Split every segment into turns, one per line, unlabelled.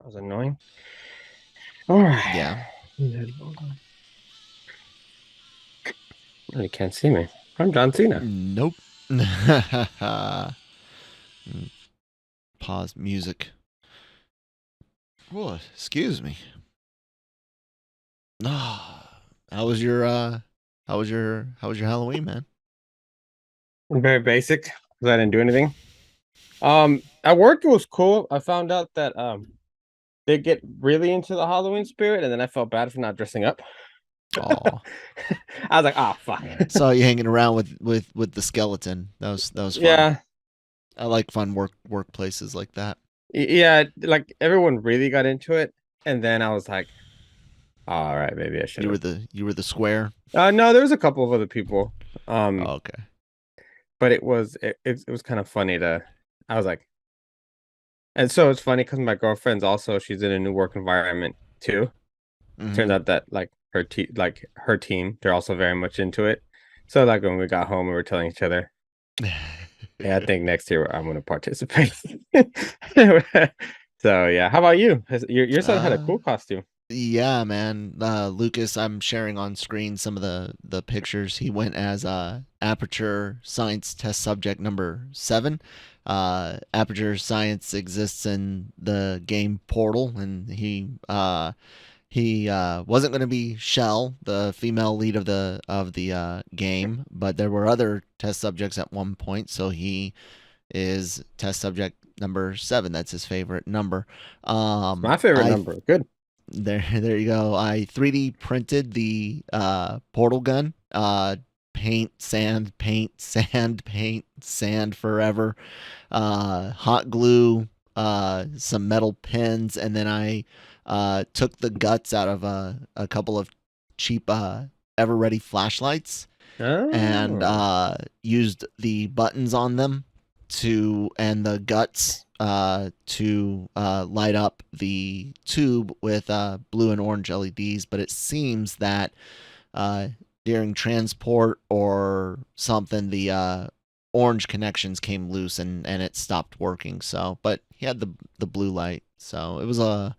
That was annoying. All
Yeah.
right. You can't see me. I'm John Cena.
Nope. Pause music. What? Excuse me. Ah, how was your how was your Halloween, man?
Very basic because I didn't do anything. At work it was cool. I found out that they get really into the Halloween spirit, and then I felt bad for not dressing up.
Oh,
I was like, oh fuck.
saw you hanging around with the skeleton. That was fun.
Yeah.
I like fun workplaces like that.
Yeah, like everyone really got into it, and then I was like, all right, maybe I should
You were
have.
the square.
No, there was a couple of other people.
Oh, okay.
But it was kind of funny to. I was like, and so it's funny because my girlfriend's also she's in a new work environment too.
Hmm.
Turns out that like her team, they're also very much into it. So like when we got home, we were telling each other, "Yeah, I think next year I'm going to participate." So yeah, how about you? Your son had a
uh,
cool costume.
Yeah, man. Lucas, I'm sharing on screen some of the pictures. He went as Aperture Science Test Subject number 7. Aperture Science exists in the game Portal, and he wasn't going to be Shell, the female lead of the game, but there were other test subjects at one point, so he is test subject number 7. That's his favorite number.
It's my favorite
I
number. Good.
there you go. I 3D printed the portal gun. Paint, sand, paint, sand, paint, sand forever. Hot glue, some metal pins, and then I took the guts out of a couple of cheap Ever Ready flashlights and
Oh,
used the buttons on them and the guts to light up the tube with blue and orange LEDs. But it seems that uh, during transport or something, the orange connections came loose and it stopped working. So, but he had the blue light. So it was a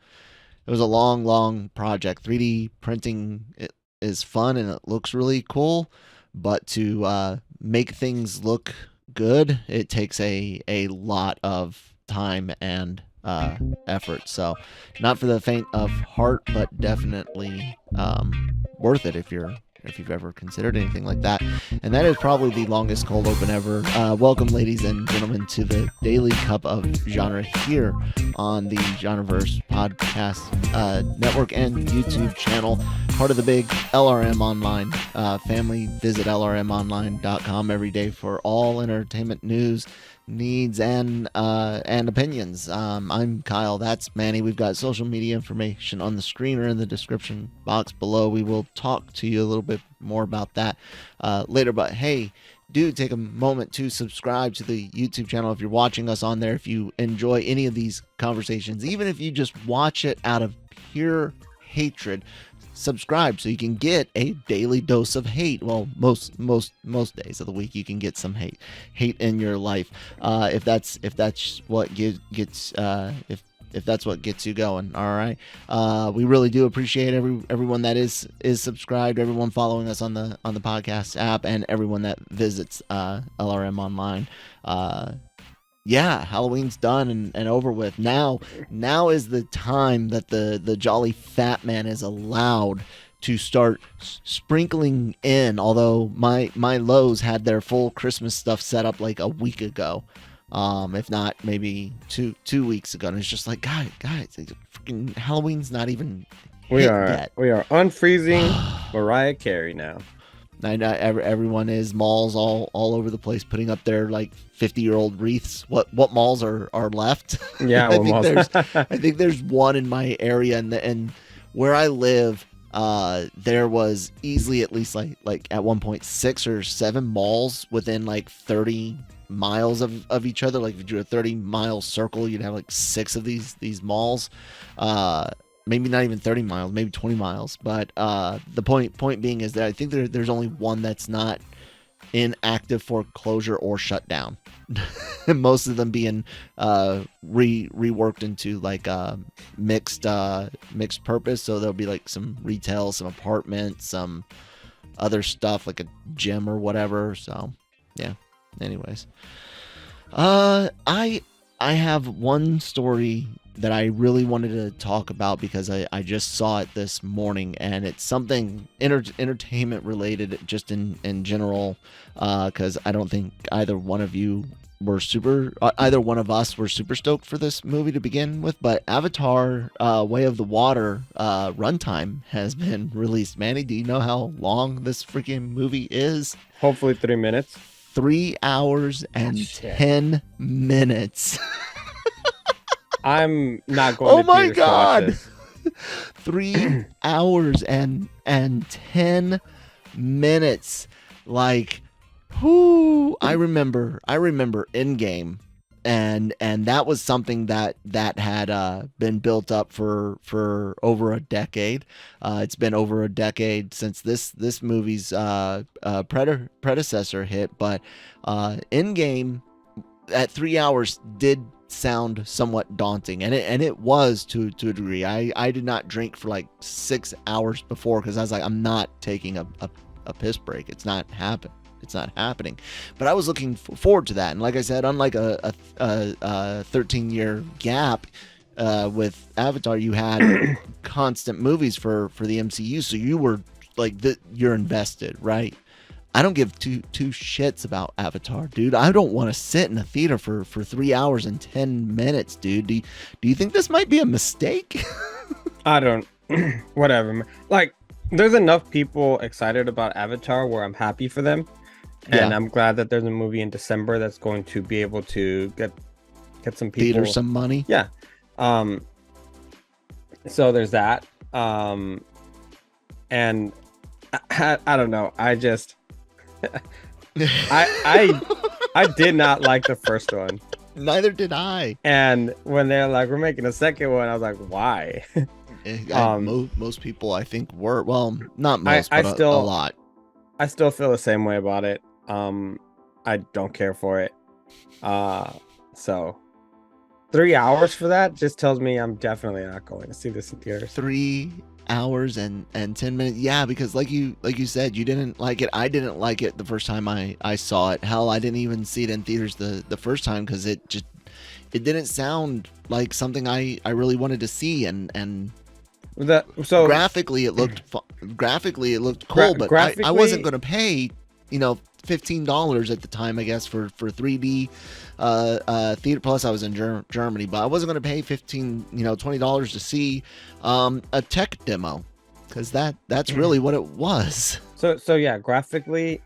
long project. 3D printing is fun and it looks really cool, but to make things look good, it takes a lot of time and effort. So, not for the faint of heart, but definitely worth it if you've ever considered anything like that. And that is probably the longest cold open ever. Welcome, ladies and gentlemen, to the Daily Cup of Genre here on the Genreverse Podcast Network and YouTube channel, part of the big LRM Online family. Visit lrmonline.com every day for all entertainment news, needs, and opinions. I'm Kyle. That's Manny. We've got social media information on the screen or in the description box below. We will talk to you a little bit more about that later. But hey, do take a moment to subscribe to the YouTube channel if you're watching us on there. If you enjoy any of these conversations, even if you just watch it out of pure hatred, subscribe so you can get a daily dose of hate. Well, most days of the week you can get some hate in your life. If that's what gets if that's what gets you going. All right. We really do appreciate everyone that is subscribed, everyone following us on the podcast app, and everyone that visits LRM online. Yeah, Halloween's done and over with. Now is the time that the jolly fat man is allowed to start sprinkling in. Although my Lowe's had their full Christmas stuff set up like a week ago, if not maybe two weeks ago. And it's just like, guys, freaking Halloween's not even
we
hit
are
yet.
we are unfreezing Mariah Carey now.
I know everyone is malls all over the place putting up their like 50-year-old wreaths. What malls are left?
Yeah,
I
well,
think
most.
there's one in my area and where I live. There was easily at least like at one point 6 or 7 malls within like 30 miles of each other. Like if you drew a 30-mile circle, you'd have like 6 of these malls. Uh, Maybe not even 30 miles, maybe 20 miles. But the point being is that I think there's only one that's not in active foreclosure or shut down. Most of them being reworked into like mixed purpose. So there'll be like some retail, some apartments, some other stuff like a gym or whatever. So yeah. Anyways, I have one story that I really wanted to talk about because I just saw it this morning, and it's something entertainment related just in general, because I don't think either one of us were super stoked for this movie to begin with. But Avatar Way of the Water Runtime has been released. Manny, do you know how long this freaking movie is?
Hopefully 3 minutes.
3 hours and 10 minutes.
I'm not going to theaters to watch this.
3 hours and 10 minutes. Like, whoo! I remember Endgame, and that was something that had been built up for over a decade. It's been over a decade since this movie's predecessor hit, but Endgame at 3 hours did sound somewhat daunting, and it was to a degree. I did not drink for like 6 hours before because I was like, I'm not taking a piss break. It's not happening. But I was looking forward to that, and like I said, unlike a 13-year gap with Avatar, you had constant movies for the MCU, so you were like you're invested, right? I don't give two shits about Avatar, dude. I don't want to sit in a theater for 3 hours and 10 minutes, dude. Do you think this might be a mistake?
I don't. Whatever. Like, there's enough people excited about Avatar where I'm happy for them, and I'm glad that there's a movie in December that's going to be able to get some people
theater some money.
Yeah. So there's that. And I don't know. I just. I did not like the first one.
Neither did I.
And when they're like, we're making a second one, I was like, why?
Most people, I think, were. Well, not most, but a lot.
I still feel the same way about it. I don't care for it. So 3 hours for that just tells me I'm definitely not going to see this in theaters.
3 hours and 10 minutes. Yeah, because like you said, you didn't like it. I didn't like it the first time I saw it. Hell, I didn't even see it in theaters the first time because it didn't sound like something I really wanted to see, and
so
graphically it looked cool, but I wasn't going to pay $15 at the time, I guess, for 3D theater. Plus I was in Germany, but I wasn't going to pay $20 to see a tech demo, because that's really what it was.
So yeah, graphically,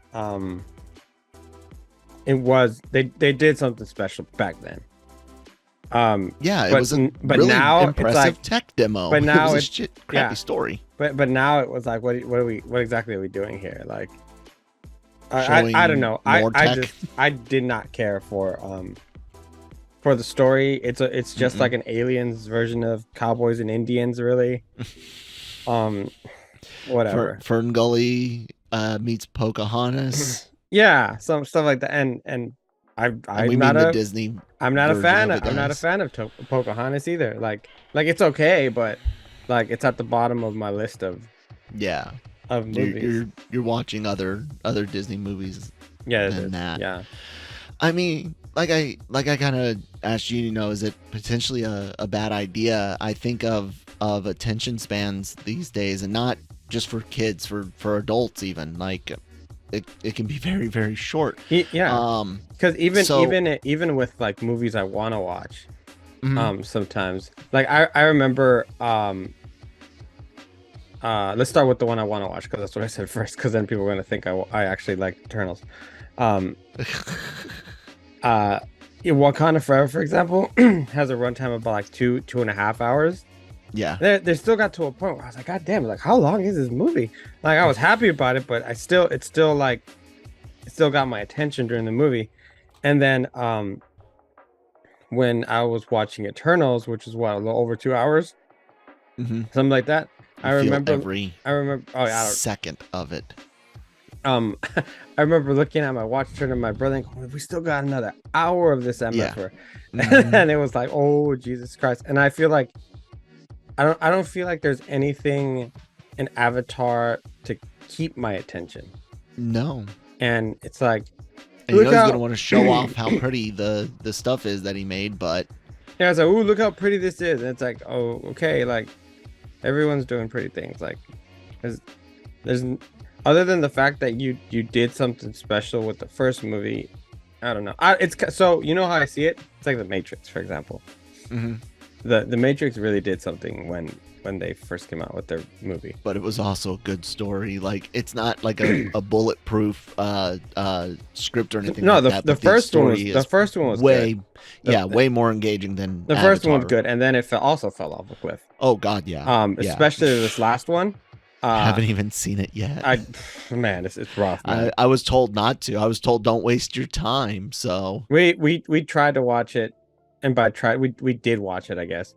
it was they did something special back then.
It was a
but
really
now
impressive
it's like,
tech demo.
But now
it was a crappy story.
But now it was like, what exactly are we doing here? Like, I don't know. I did not care for the story. It's just like an aliens version of Cowboys and Indians, really. Whatever.
Fern Gully meets Pocahontas.
Yeah, some stuff like that. And I'm not a
Disney.
I'm not a fan. I'm not a fan of Pocahontas either. Like it's okay, but like it's at the bottom of my list of movies.
You're watching other Disney movies.
Than
that.
Yeah.
I mean, like I kind of asked you, is it potentially a bad idea? I think of attention spans these days, and not just for kids, for adults even. Like it can be very, very short.
Yeah. Because even with like movies I want to watch, sometimes like I remember let's start with the one I want to watch, because that's what I said first, because then people are going to think I actually like Eternals. Wakanda Forever, for example, has a runtime of about like 2.5 hours.
Yeah,
they still got to a point where I was like, God damn, like how long is this movie? Like I was happy about it, but it still got my attention during the movie. And then when I was watching Eternals, which is a little over 2 hours, something like that. I remember
every
second
of it.
I remember looking at my watch, turning to my brother and going, we still got another hour of this MFR.
Mhm.
And it was like, oh Jesus Christ. And I feel like I don't feel like there's anything in Avatar to keep my attention.
No.
And it's like,
And you know
look
he's
how
gonna want to show off how pretty the stuff is that he made, but
yeah, it's like, ooh, look how pretty this is. And it's like, oh, okay, like everyone's doing pretty things. Like there's other than the fact that you did something special with the first movie. I don't know. It's so you know how I see it. It's like the Matrix, for example.
mhm.
The Matrix really did something when they first came out with their movie.
But it was also a good story. Like it's not like a bulletproof script or anything
No,
like
the
that.
the
but
first one was
story
the
is
first one was
way
good.
way more engaging than
The first one was
Avatar.
good, and then it also fell off a cliff.
Oh God, yeah. Yeah.
Especially this last one.
I haven't even seen it yet.
Man, it's rough, man.
I was told not to. I was told don't waste your time. So
We tried to watch it, and by tried we did watch it, I guess.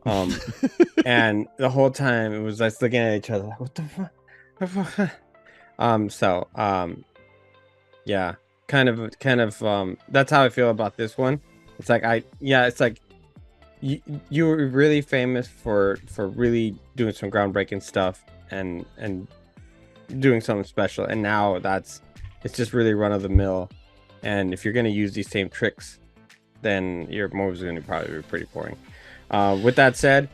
And the whole time it was us looking at each other like, what the fuck? Yeah, kind of that's how I feel about this one. It's like it's like you were really famous for really doing some groundbreaking stuff and doing something special, and now it's just really run of the mill. And if you're gonna use these same tricks, then your movies are gonna probably be pretty boring. With that said,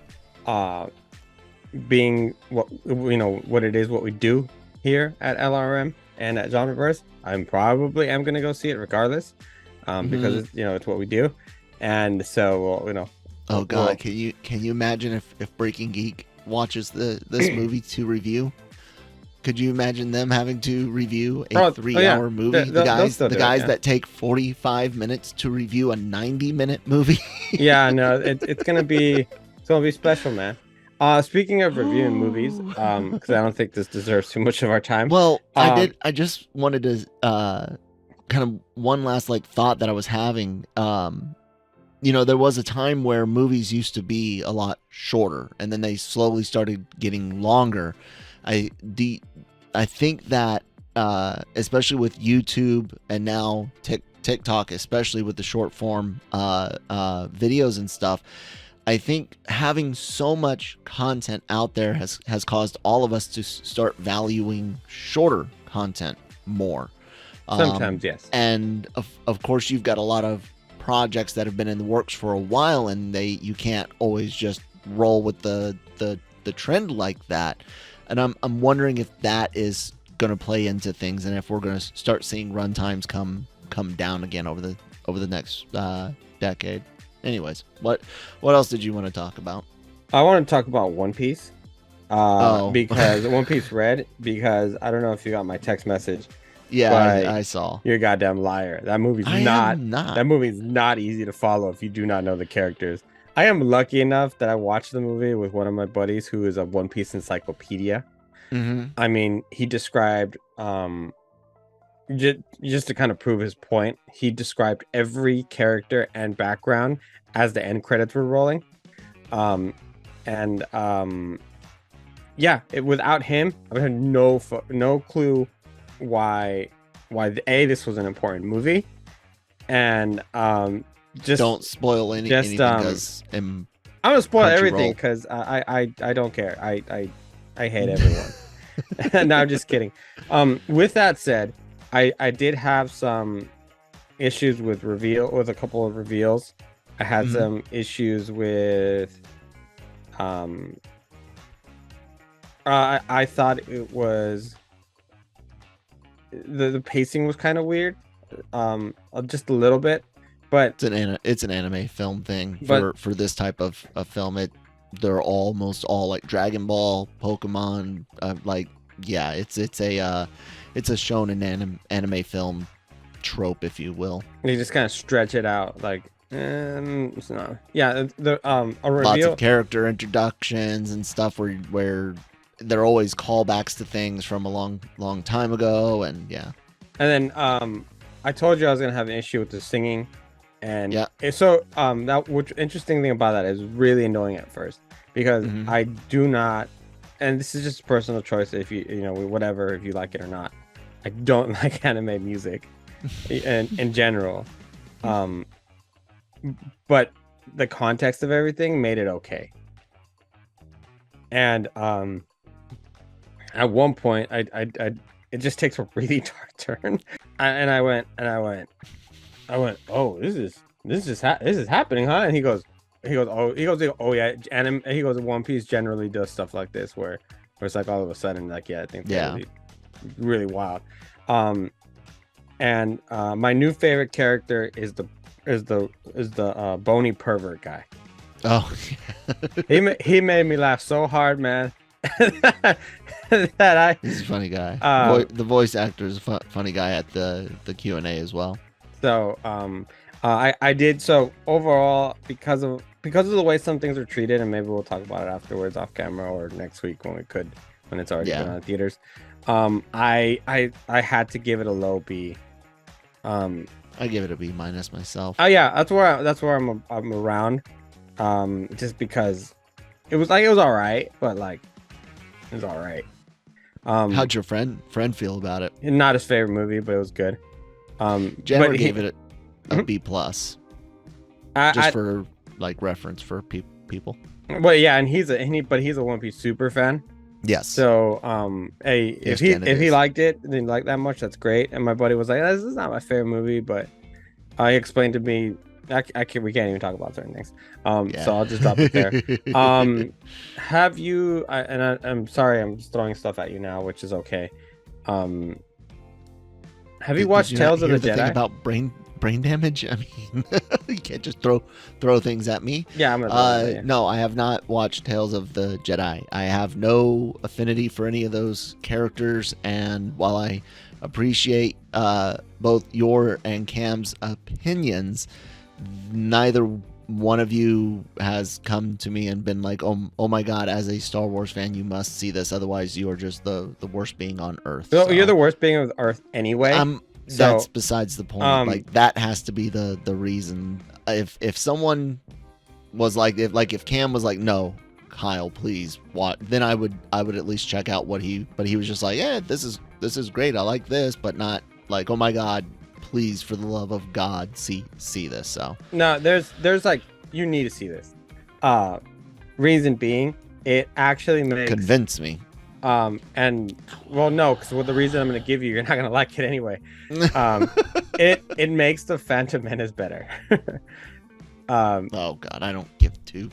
being what what it is, what we do here at LRM and at Genreverse, I'm gonna go see it regardless, because it's what we do, and so
oh God, can you imagine if Breaking Geek watches this movie to review? Could you imagine them having to review a 3-hour movie? The guys that take 45 minutes to review a 90-minute movie.
Yeah, no, it's gonna be special, man. Speaking of reviewing movies, because I don't think this deserves too much of our time.
Well, I just wanted to kind of one last thought that I was having. There was a time where movies used to be a lot shorter, and then they slowly started getting longer. I think that especially with YouTube and now TikTok, especially with the short form videos and stuff, I think having so much content out there has caused all of us to start valuing shorter content more.
Sometimes, yes.
And of course, you've got a lot of projects that have been in the works for a while, and you can't always just roll with the trend like that. And I'm wondering if that is going to play into things, and if we're going to start seeing runtimes come down again over the next decade. Anyways, what else did you want to talk about?
I want to talk about One Piece, because One Piece Red. Because I don't know if you got my text message.
Yeah, I saw.
You're a goddamn liar. That movie's That movie's not easy to follow if you do not know the characters. I am lucky enough that I watched the movie with one of my buddies who is a One Piece encyclopedia.
Mm-hmm.
I mean, he described just to kind of prove his point, he described every character and background as the end credits were rolling. Without him, I had no clue why this was an important movie, and just
don't spoil anything because
I'm gonna spoil everything because I don't care. I hate everyone. No, I'm just kidding. With that said, I did have some issues with a couple of reveals. I had some issues with I thought it was the pacing was kind of weird, just a little bit, but
it's an anime film thing for this type of film. They're almost all like Dragon Ball, Pokemon, it's a shonen anime film trope, if you will.
They just kind of stretch it out, like it's not. Yeah, a reveal.
Lots of character introductions and stuff where they're always callbacks to things from a long time ago, and yeah.
And then I told you I was gonna have an issue with the singing, and
yeah.
So which interesting thing about that is really annoying at first, because I do not, and this is just a personal choice if you whatever, if you like it or not. I don't like anime music in general. But the context of everything made it okay. And at one point, it just takes a really dark turn, and I went, oh, this is happening, huh? And he goes, oh yeah, anime. He goes, One Piece generally does stuff like this, where it's like all of a sudden, like, yeah, I think really, really wild. And my new favorite character is the bony pervert guy.
Oh,
he made me laugh so hard, man. that
he's a funny guy. The voice actor is a funny guy at the Q&A as well.
So I did so overall because of the way some things are treated, and maybe we'll talk about it afterwards off camera or next week when it's already been on theaters. I had to give it a low B.
I give it a B- myself.
Oh yeah, that's where I'm around. Just because it was all right, but like it was all right.
How'd your friend feel about it?
Not his favorite movie, but it was good.
Jennifer gave it a B+. Just for like reference for people.
Well, yeah, and he's a One Piece super fan.
Yes.
So hey, if he liked it, didn't like that much, that's great. And my buddy was like, this is not my favorite movie, but he explained to me. We can't even talk about certain things. So I'll just drop it there. Have you? I'm sorry, I'm just throwing stuff at you now, which is okay. Have you watched Tales of the Jedi?
Thing about brain damage. I mean, you can't just throw things at me.
Yeah, I'm gonna.
No, I have not watched Tales of the Jedi. I have no affinity for any of those characters, and while I appreciate both your and Cam's opinions, neither one of you has come to me and been like, oh my god, as a Star Wars fan, you must see this, otherwise you are just the worst being on earth.
So you're the worst being on earth anyway.
That's besides the point. Like, that has to be the reason. If someone was like, if Cam was like, no, Kyle, please watch, then I would at least check out what he. But he was just like, yeah, this is great, I like this, but not like, oh my god, please, for the love of God, see this. So
no, there's like, you need to see this. Reason being, it actually makes
convince me.
And well, no, because the reason I'm gonna give you're not gonna like it anyway. It makes the Phantom Menace better.
Oh god, I don't give two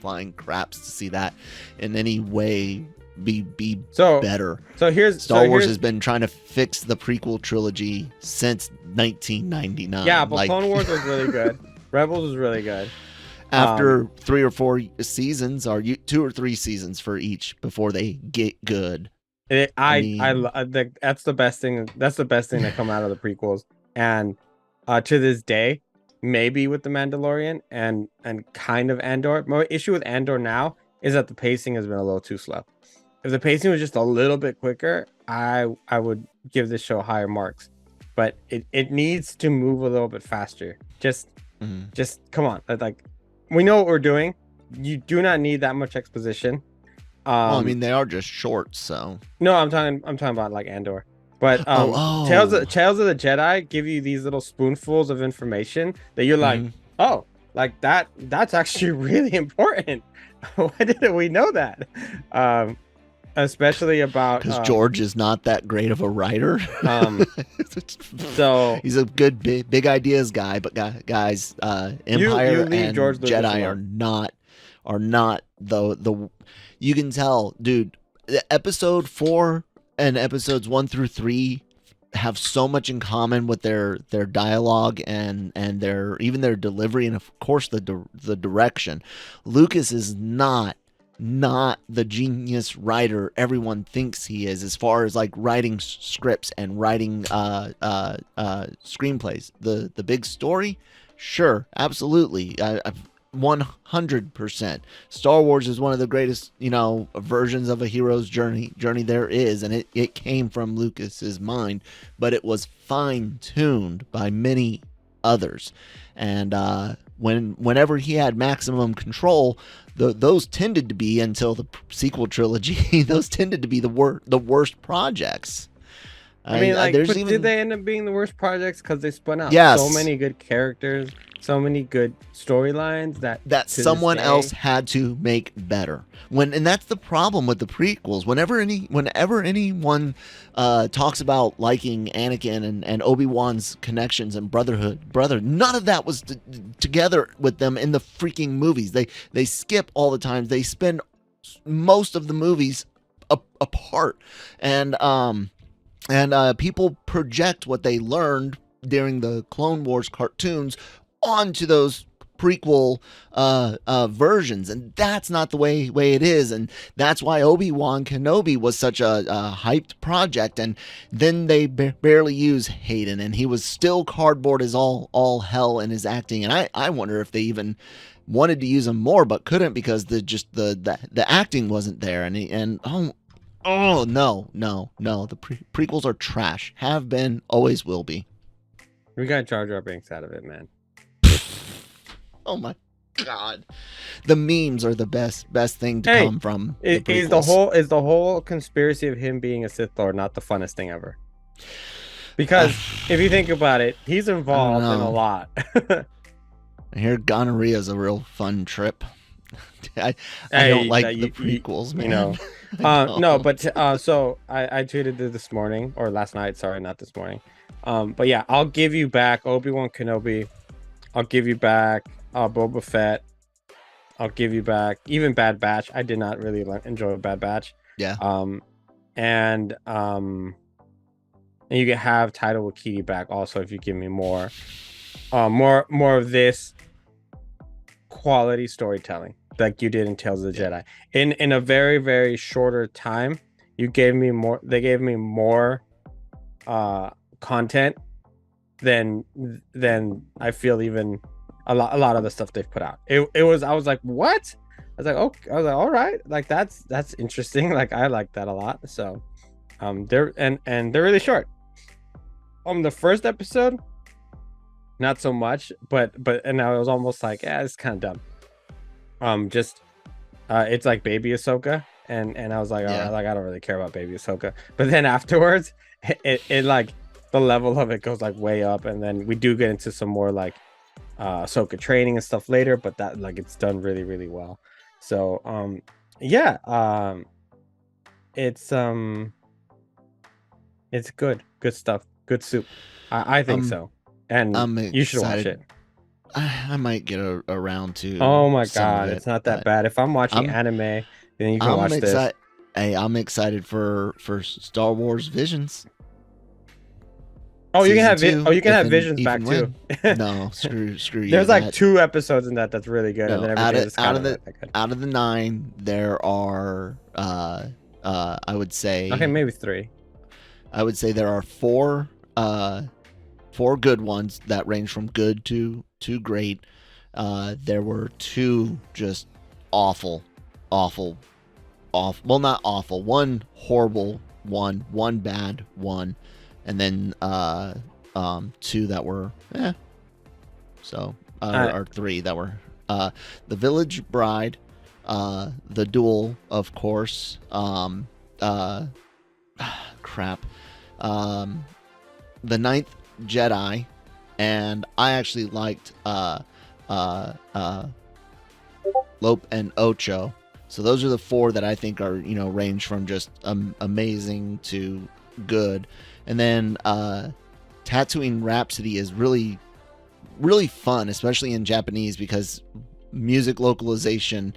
flying craps to see that in any way be better.
So here's
Star Wars has been trying to fix the prequel trilogy since 1999.
Yeah, but Clone Wars was really good. Rebels was really good.
After 3 or 4 seasons, or 2 or 3 seasons for each before they get good.
That's the best thing. That's the best thing that come out of the prequels. And to this day, maybe with the Mandalorian and kind of Andor. My issue with Andor now is that the pacing has been a little too slow. If the pacing was just a little bit quicker, I would give this show higher marks. But it needs to move a little bit faster. Just come on. Like, we know what we're doing. You do not need that much exposition.
Well, I mean, they are just short, so.
No, I'm talking about like Andor. But Tales of the Jedi give you these little spoonfuls of information that you're like, oh, like that's actually really important. Why didn't we know that? Especially about
because George is not that great of a writer.
So
he's a good big ideas guy, but guys, Empire and George Jedi are not the you can tell, dude. Episode 4 and episodes 1 through 3 have so much in common with their dialogue and their delivery, and of course the direction. Lucas is not the genius writer everyone thinks he is, as far as like writing scripts and writing screenplays. The big story, sure, absolutely, 100%. Star Wars is one of the greatest, versions of a hero's journey there is, and it came from Lucas's mind, but it was fine-tuned by many others. And whenever he had maximum control, those tended to be, until the sequel trilogy, those tended to be the worst projects.
I mean, like,
there's
but
even
did they end up being the worst projects because they spun out so
Yes.
many good characters, so many good storylines that to
someone
this
else
day,
had to make better. And that's the problem with the prequels. Whenever anyone talks about liking Anakin and Obi-Wan's connections and brother, none of that was together with them in the freaking movies. They skip all the time. They spend most of the movies apart, and people project what they learned during the Clone Wars cartoons onto those prequel versions, and that's not the way it is, and that's why Obi-Wan Kenobi was such a hyped project, and then they barely use Hayden, and he was still cardboard as all hell in his acting, and I wonder if they even wanted to use him more but couldn't because the acting wasn't there, and oh no, the prequels are trash, have been, always will be.
we got Jar Jar Binks out of it, man.
Oh my god, the memes are the best thing to come from the prequels.
Is the whole conspiracy of him being a Sith Lord not the funnest thing ever? Because if you think about it, he's involved in a lot.
I hear gonorrhea is a real fun trip. I don't like the prequels, man.
You know, no, but so I tweeted it this morning or last night. Sorry, not this morning. But yeah, I'll give you back Obi-Wan Kenobi. I'll give you back Boba Fett. I'll give you back even Bad Batch. I did not really enjoy Bad Batch.
Yeah.
And you can have Taika Waititi back also if you give me more of this quality storytelling like you did in Tales of the Jedi. In a very, very shorter time, you gave me more. They gave me more content than I feel even a lot of the stuff they've put out. It was, I was like, what? I was like, okay, I was like, all right, like that's interesting. Like I like that a lot. So they're really short. The first episode, not so much, but and I was almost like, yeah, it's kind of dumb. It's like Baby Ahsoka, and I was like, all right, like I don't really care about Baby Ahsoka. But then afterwards, it like the level of it goes like way up, and then we do get into some more like Ahsoka training and stuff later, but that like it's done really, really well. So it's good stuff, good soup. I think so, and you should watch it.
I might get around to.
Oh my god, it's not that bad. If I'm watching anime, then you can watch this.
Hey, I'm excited for Star Wars Visions.
Oh, you can have Visions back too.
No, screw you.
There's like 2 episodes in that's really good, and then
out of the 9, there are I would say,
okay, maybe 3.
I would say there are 4 good ones that range from good to great. There were 2 just awful. Well, not awful. 1 horrible, 1 bad, 1, and then 2 that were So or 3 that were The Village Bride, The Duel, of course. Crap. The Ninth Jedi, and I actually liked Lope and Ocho. So those are the 4 that I think are, range from just amazing to good. And then Tatooine Rhapsody is really, really fun, especially in Japanese, because music localization,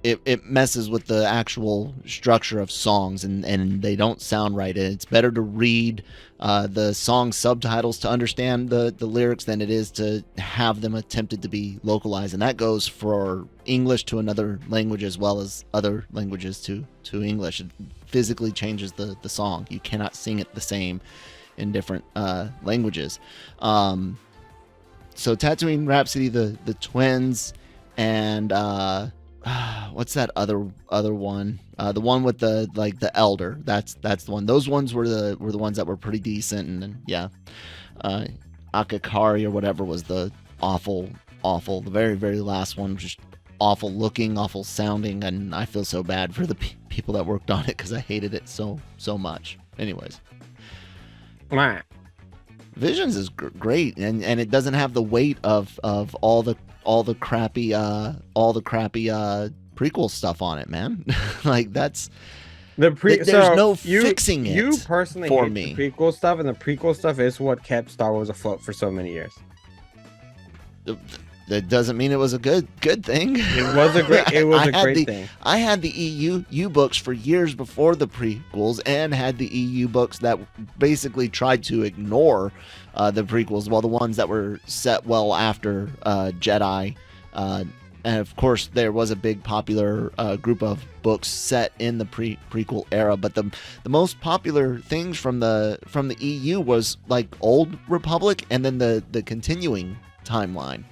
it messes with the actual structure of songs, and they don't sound right. It's better to read the song subtitles to understand the lyrics than it is to have them attempted to be localized. And that goes for English to another language as well as other languages to English. It physically changes the song. You cannot sing it the same in different languages. So Tatooine Rhapsody, the twins, and what's that other one? The one with the elder. That's the one. Those ones were the ones that were pretty decent, and Akakari or whatever was the awful. The very, very last one was just awful looking, awful sounding, and I feel so bad for the people that worked on it because I hated it so much. Anyways,
Mwah.
Visions is great, and it doesn't have the weight of all the crappy prequel stuff on it, man. Like that's there's no fixing it.
You personally
for
hate
me.
the prequel stuff, and the prequel stuff is what kept Star Wars afloat for so many years.
That doesn't mean it was a good thing.
It was a great thing.
I had the EU books for years before the prequels, and had the EU books that basically tried to ignore the prequels, well, the ones that were set well after Jedi. And of course, there was a big popular group of books set in the prequel era. But the most popular things from the EU was like Old Republic, and then the continuing timeline.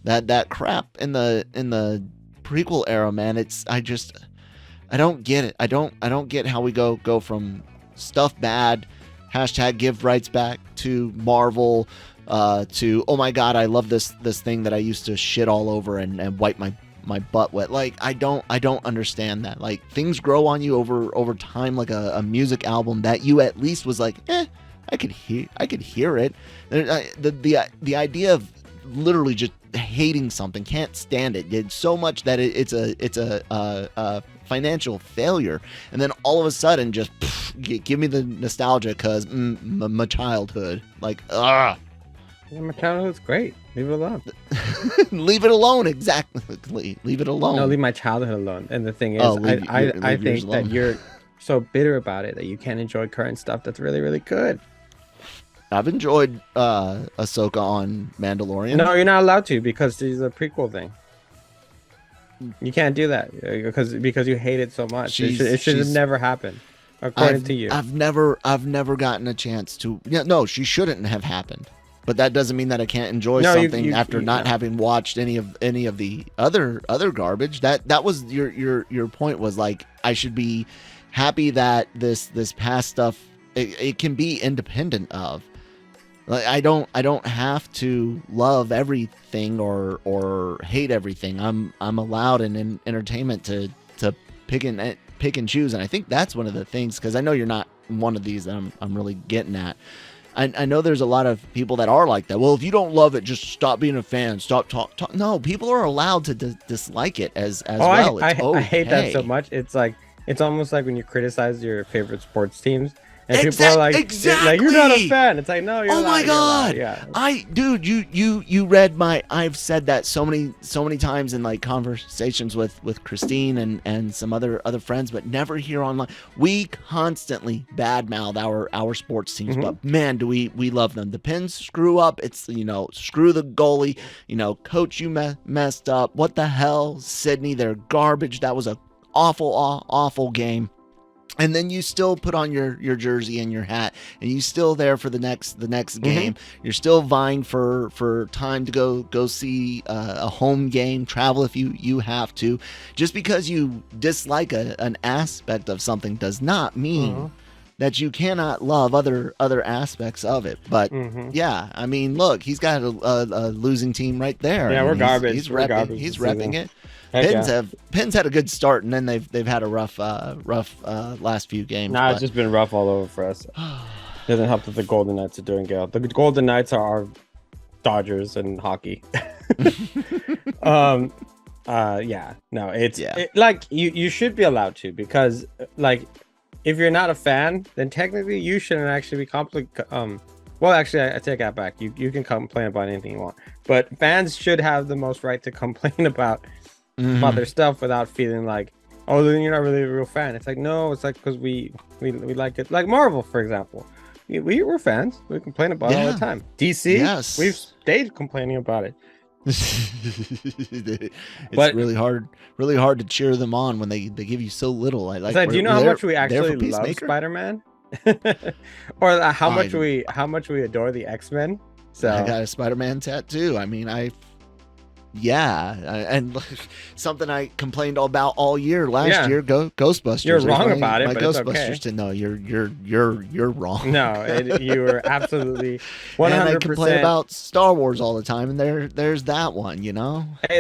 That crap in the prequel era, man. I don't get it. I don't get how we go from stuff bad, hashtag give rights back, to Marvel, to oh my god, I love this thing that I used to shit all over and wipe my butt with. Like I don't understand that. Like things grow on you over time, like a music album that you at least was like, I could hear it. The idea of literally just hating something, can't stand it, did so much that it's a financial failure, and then all of a sudden just give me the nostalgia because my childhood, like yeah,
my childhood's great. Leave it alone.
Leave it alone. Exactly. Leave it alone.
No, leave my childhood alone. And the thing is, I think that you're so bitter about it that you can't enjoy current stuff that's really, really good.
I've enjoyed Ahsoka on Mandalorian.
No, you're not allowed to, because it's a prequel thing. You can't do that because you hate it so much. It should have never happened, according to you.
I've never gotten a chance to. Yeah, no, she shouldn't have happened. But that doesn't mean that I can't enjoy something after not having watched any of the other garbage. That was your point, was like I should be happy that this past stuff it can be independent of. Like I don't have to love everything or hate everything. I'm allowed in entertainment to pick and choose, and I think that's one of the things, because I know you're not one of these that I'm really getting at. I know there's a lot of people that are like that. Well, if you don't love it, just stop being a fan. Stop talk. No, people are allowed to dislike it as well.
I hate that so much. It's like, it's almost like when you criticize your favorite sports teams. And people are like, like, you're not a fan. It's like, no, you're not.
Oh my god.
Yeah.
Dude, you read I've said that so many times in like conversations with Christine and some other friends, but never here online. We constantly badmouth our sports teams, but man, do we love them. The Pens screw up, it's, screw the goalie, coach, you messed up. What the hell, Sydney? They're garbage. That was a awful game. And then you still put on your jersey and your hat, and you still there for the next game. You're still vying for time to go see a home game, travel if you have to. Just because you dislike an aspect of something does not mean that you cannot love other aspects of it. But yeah, I mean, look, he's got a losing team right there.
Yeah, we're garbage.
He's
repping
it. Pens had a good start, and then they've had a rough last few games.
It's just been rough all over for us. Doesn't help that the Golden Knights are doing good. The Golden Knights are our Dodgers in hockey. Like you should be allowed to, because like if you're not a fan, then technically you shouldn't actually be well, actually, I take that back. You can complain about anything you want, but fans should have the most right to complain about their stuff without feeling like, oh, then you're not really a real fan. It's like, no, it's like, because we like it. Like Marvel, for example, we're fans. We complain about it all the time. DC, yes, we've stayed complaining about it.
It's really hard to cheer them on when they give you so little.
Do you know how much we actually love Spider-Man? Or how much we adore the X-Men? So
I got a Spider-Man tattoo. I mean, and something I complained about all year last year. Ghostbusters.
You're wrong about it, but
Ghostbusters
it's okay.
No, you're wrong.
No, you were absolutely 100%.
And I complain about Star Wars all the time, and there's that one.
Hey,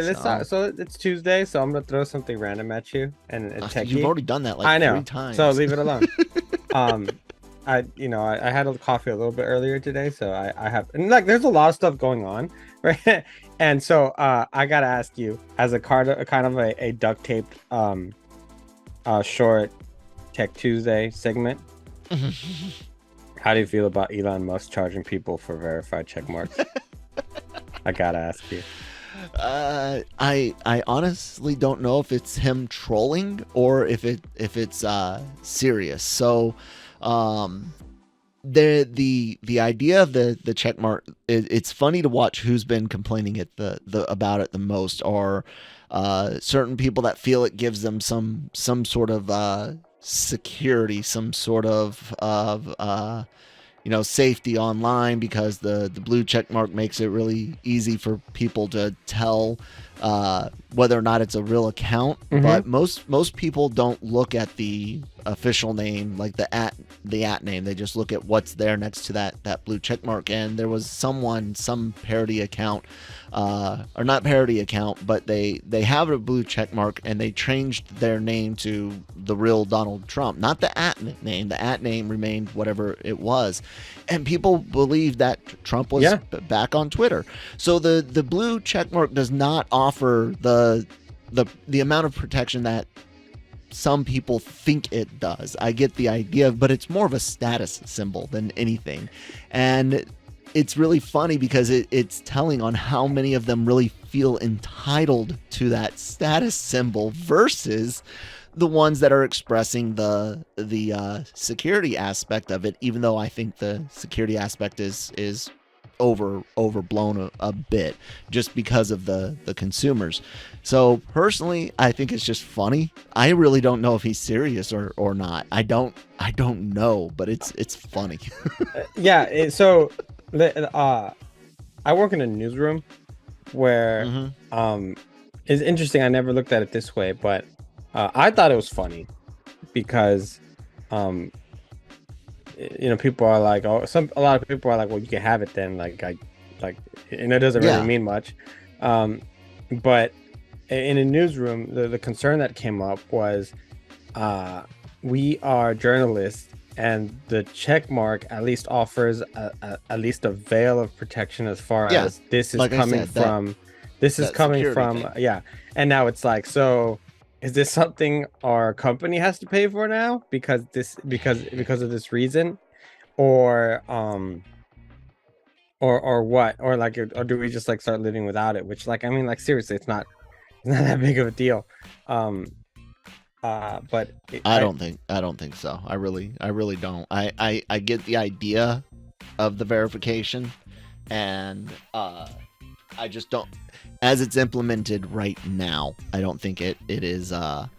let's talk. So it's Tuesday, so I'm gonna throw something random at you and check.
You've already done that like 3 times.
So leave it alone. I had a coffee a little bit earlier today, so I have, and like there's a lot of stuff going on, right? And so I gotta ask you, as a kind of a duct taped short Tech Tuesday segment, how do you feel about Elon Musk charging people for verified check marks? I gotta ask you.
I honestly don't know if it's him trolling or if it's serious. So, the idea of the check mark, it's funny to watch who's been complaining about it the most, or certain people that feel it gives them some sort of security, some sort of safety online, because the blue check mark makes it really easy for people to tell whether or not it's a real account. But most people don't look at the official name, like the at name. They just look at what's there next to that blue check mark. And there was some parody account, or not parody account, but they have a blue check mark, and they changed their name to the real Donald Trump, not the at name. The at name remained whatever it was, and people believed that Trump was back on Twitter. So the blue check mark does not offer the amount of protection that some people think it does. I get the idea, but it's more of a status symbol than anything. And it's really funny because it's telling on how many of them really feel entitled to that status symbol versus the ones that are expressing the security aspect of it, even though I think the security aspect is overblown a bit just because of the consumers. So personally, I think it's just funny. I really don't know if he's serious or not. I don't know, but it's funny.
So I work in a newsroom where it's interesting. I never looked at it this way, but I thought it was funny because people are like, a lot of people are like, well, you can have it then, and it doesn't really mean much. But in a newsroom, the concern that came up was, we are journalists, and the check mark at least offers at least a veil of protection as far as this is
like
coming from. This is coming from thing. And now it's like, so is this something our company has to pay for now because of this reason, or what, or do we just start living without it? Which seriously, it's not that big of a deal. But
I don't think so. I really don't. I get the idea of the verification, and I just don't. As it's implemented right now, I don't think it is a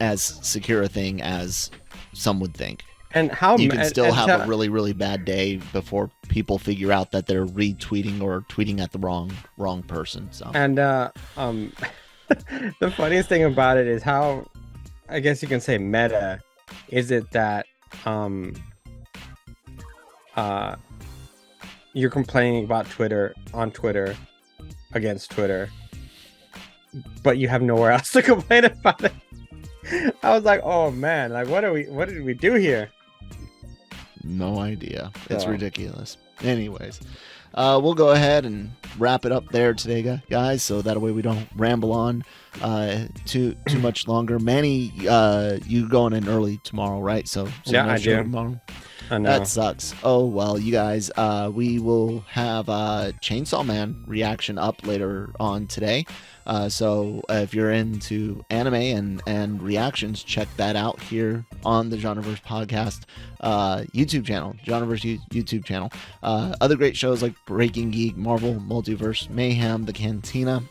as secure a thing as some would think.
And how
you can still have a really, really bad day before people figure out that they're retweeting or tweeting at the wrong person. So
the funniest thing about it is how, I guess you can say, meta is it that you're complaining about Twitter on Twitter against Twitter, but you have nowhere else to complain about it. I was like, oh man, what did we do here?
No idea. It's ridiculous. Anyways, we'll go ahead and wrap it up there today, guys, so that way we don't ramble on too much longer. Manny, you going in early tomorrow, right? So
yeah,
no
I do.
Tomorrow.
I know.
That sucks. Oh well, you guys. We will have Chainsaw Man reaction up later on today. So if you're into anime and reactions, check that out here on the Genreverse Podcast YouTube channel, Genreverse YouTube channel. Other great shows like Breaking Geek, Marvel Multiverse Mayhem, The Cantina,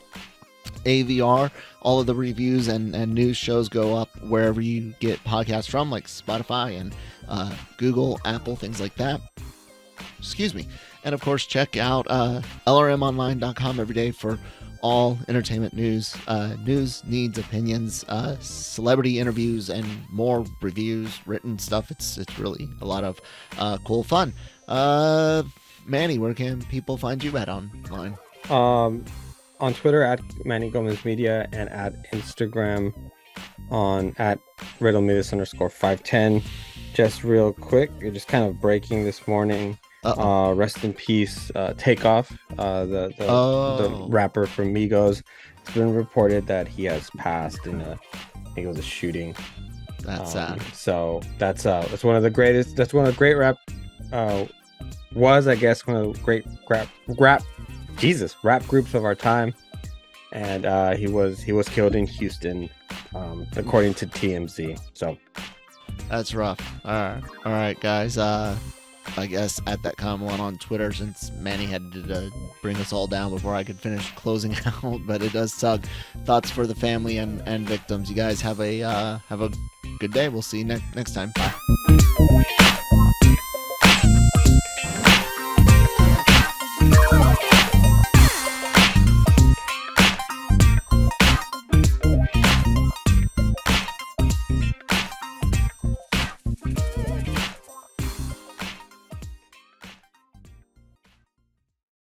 AVR, all of the reviews and news shows go up wherever you get podcasts from, like Spotify and Google, Apple, things like that. Excuse me. And of course, check out lrmonline.com every day for all entertainment news, needs, opinions, celebrity interviews, and more reviews, written stuff. It's really a lot of cool fun. Manny, where can people find you at online?
On Twitter at Manny Gomez Media, and at Instagram at riddlemetis_510. just real quick, just kind of breaking this morning.
Uh-oh.
Rest in peace, Takeoff, the rapper from Migos. It's been reported that he has passed in I think it was a shooting.
That's sad.
So that's one of the greatest. That's one of the great rap. Was, I guess, one of the great rap groups of our time. And he was killed in Houston, according to TMZ. So
that's rough. All right, guys. I guess at that comment on Twitter, since Manny had to bring us all down before I could finish closing out, but it does suck. Thoughts for the family and victims. You guys have a good day. We'll see you next time. Bye.